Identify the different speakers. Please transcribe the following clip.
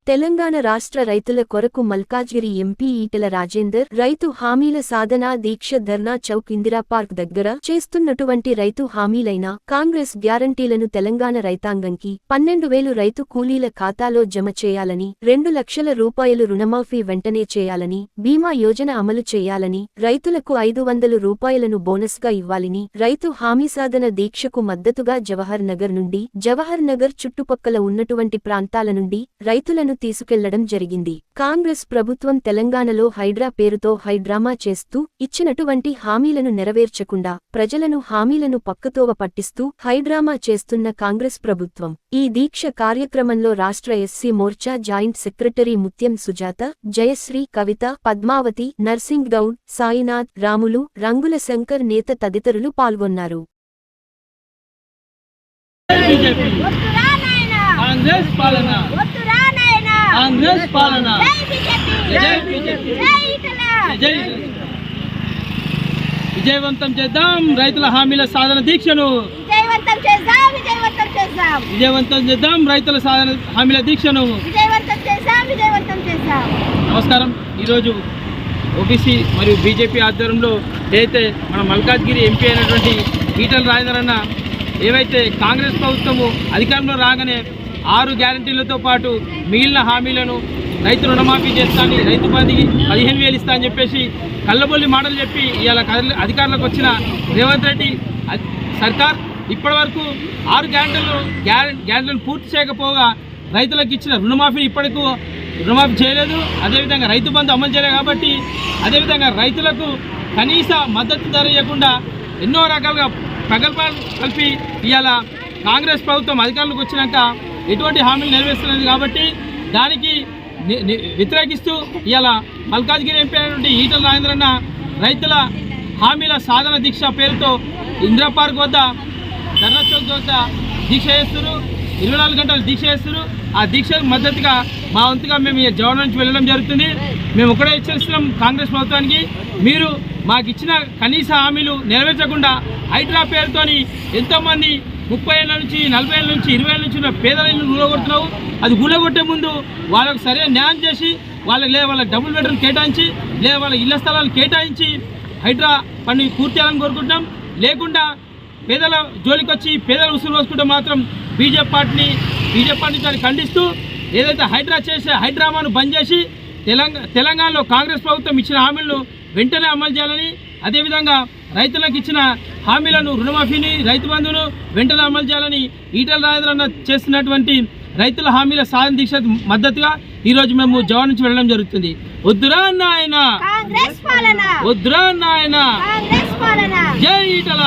Speaker 1: తెలంగాణ రాష్ట్ర రైతుల కొరకు మల్కాజ్గిరి ఎంపీ ఈటెల రాజేందర్ రైతు హామీల సాధనా దీక్ష ధర్నా చౌక్ ఇందిరా పార్క్ దగ్గర చేస్తున్నటువంటి రైతు హామీలైన కాంగ్రెస్ గ్యారంటీలను తెలంగాణ రైతాంగంకి 12,000 రైతు కూలీల ఖాతాలో జమ చేయాలని 2 లక్షల రూపాయలు రుణమాఫీ వెంటనే చేయాలని బీమా యోజన అమలు చేయాలని రైతులకు 500 రూపాయలను బోనస్గా ఇవ్వాలని రైతు హామీ సాధన దీక్షకు మద్దతుగా జవహర్ నగర్ నుండి జవహర్ నగర్ చుట్టుపక్కల ఉన్నటువంటి ప్రాంతాల నుండి రైతులను తీసుకెళ్లడం జరిగింది. కాంగ్రెస్ ప్రభుత్వం తెలంగాణలో హైడ్రా పేరుతో హైడ్రామా చేస్తూ ఇచ్చినటువంటి హామీలను నెరవేర్చకుండా ప్రజలను హామీలను పక్కతోవ పట్టిస్తూ హైడ్రామా చేస్తున్న కాంగ్రెస్ ప్రభుత్వం ఈ దీక్ష కార్యక్రమంలో రాష్ట్ర ఎస్సీ మోర్చా జాయింట్ సెక్రటరీ ముత్యం సుజాత, జయశ్రీ, కవిత, పద్మావతి, నర్సింగ్ గౌడ్, సాయినాథ్, రాములు, రంగుల శంకర్ నేత తదితరులు పాల్గొన్నారు.
Speaker 2: కాంగ్రెస్ పాలన విజయవంతం చేద్దాం. రైతుల హామీల సాధన దీక్షను విజయవంతం చేద్దాం. రైతుల సాధన హామీల దీక్షను నమస్కారం. ఈరోజు ఓబీసీ మరియు బీజేపీ ఆధ్వర్యంలో ఏదైతే మన మల్కాజ్గిరి ఎంపీ అయినటువంటి ఈటెల రాజేందర్ అన్న ఏవైతే కాంగ్రెస్ ప్రభుత్వము అధికారంలో రాగానే 6 గ్యారంటీలతో పాటు మిగిలిన హామీలను రైతు రుణమాఫీ చేస్తానని, రైతు బంధుకి 15,000 ఇస్తా అని చెప్పేసి కళ్ళబొల్లి మాటలు చెప్పి ఇవాళ అధికారంలోకి వచ్చిన రేవంత్ రెడ్డి సర్కార్ ఇప్పటి వరకు 6 గ్యారంటీలను పూర్తి చేయకపోగా రైతులకు ఇచ్చిన రుణమాఫీని ఇప్పటికూ రుణమాఫీ చేయలేదు. అదేవిధంగా రైతు బంధు అమలు చేయలేదు. కాబట్టి అదేవిధంగా రైతులకు కనీస మద్దతు ధర ఇవ్వకుండా ఎన్నో రకాలుగా ప్రగల్భాలు కలిపి ఇవాళ కాంగ్రెస్ ప్రభుత్వం అధికారంలోకి వచ్చినాక ఎటువంటి హామీలు నెరవేర్చలేదు. కాబట్టి దానికి వ్యతిరేకిస్తూ ఇవాళ మల్కాజ్గిరి ఎంపీ అయినటువంటి ఈటెల రాజేందర్ అన్న రైతుల హామీల సాధన దీక్ష పేరుతో ఇందిరా పార్క్ వద్ద ధర్నా చౌక్ వద్ద దీక్ష చేస్తున్నారు. 24 గంటలు దీక్ష చేస్తున్నారు. ఆ దీక్షకు మద్దతుగా మా వంతుగా మేము జవహర్ నుంచి వెళ్ళడం జరుగుతుంది. మేము ఒకటే హెచ్చరిస్తున్నాం కాంగ్రెస్ ప్రభుత్వానికి, మీరు మాకు ఇచ్చిన కనీస హామీలు నెరవేర్చకుండా హైడ్రా పేరుతోని ఎంతోమంది 30 ఏళ్ళ నుంచి 40 ఏళ్ళ నుంచి 20 ఏళ్ళ నుంచి ఉన్న పేదలను కూలగొడుతున్నావు. అది కూలగొట్టే ముందు వాళ్ళకు సరైన న్యాయం చేసి వాళ్ళకి డబుల్ బెడ్రూమ్ కేటాయించి లేదా వాళ్ళ ఇళ్ల స్థలాలు కేటాయించి హైడ్రా పని పూర్తి చేయాలని కోరుకుంటున్నాం. లేకుండా పేదల జోలికి వచ్చి పేదల ఉసురు పోసుకుంటే మాత్రం బీజేపీ పార్టీ దాన్ని ఖండిస్తూ ఏదైతే హైడ్రామాను బంద్ చేసి తెలంగాణలో కాంగ్రెస్ ప్రభుత్వం ఇచ్చిన హామీలను వెంటనే అమలు చేయాలని, అదేవిధంగా రైతులకు ఇచ్చిన హామీలను రుణమాఫీని, రైతు బంధును వెంటనే అమలు చేయాలని ఈటెల రాజేందర్ అన్న చేస్తున్నటువంటి రైతుల హామీల సాధన దీక్ష మద్దతుగా ఈరోజు మేము జవహర్ నుంచి వెళ్ళడం జరుగుతుంది. వద్దురా నాయన, వద్దురా నాయన, జై ఈటెల.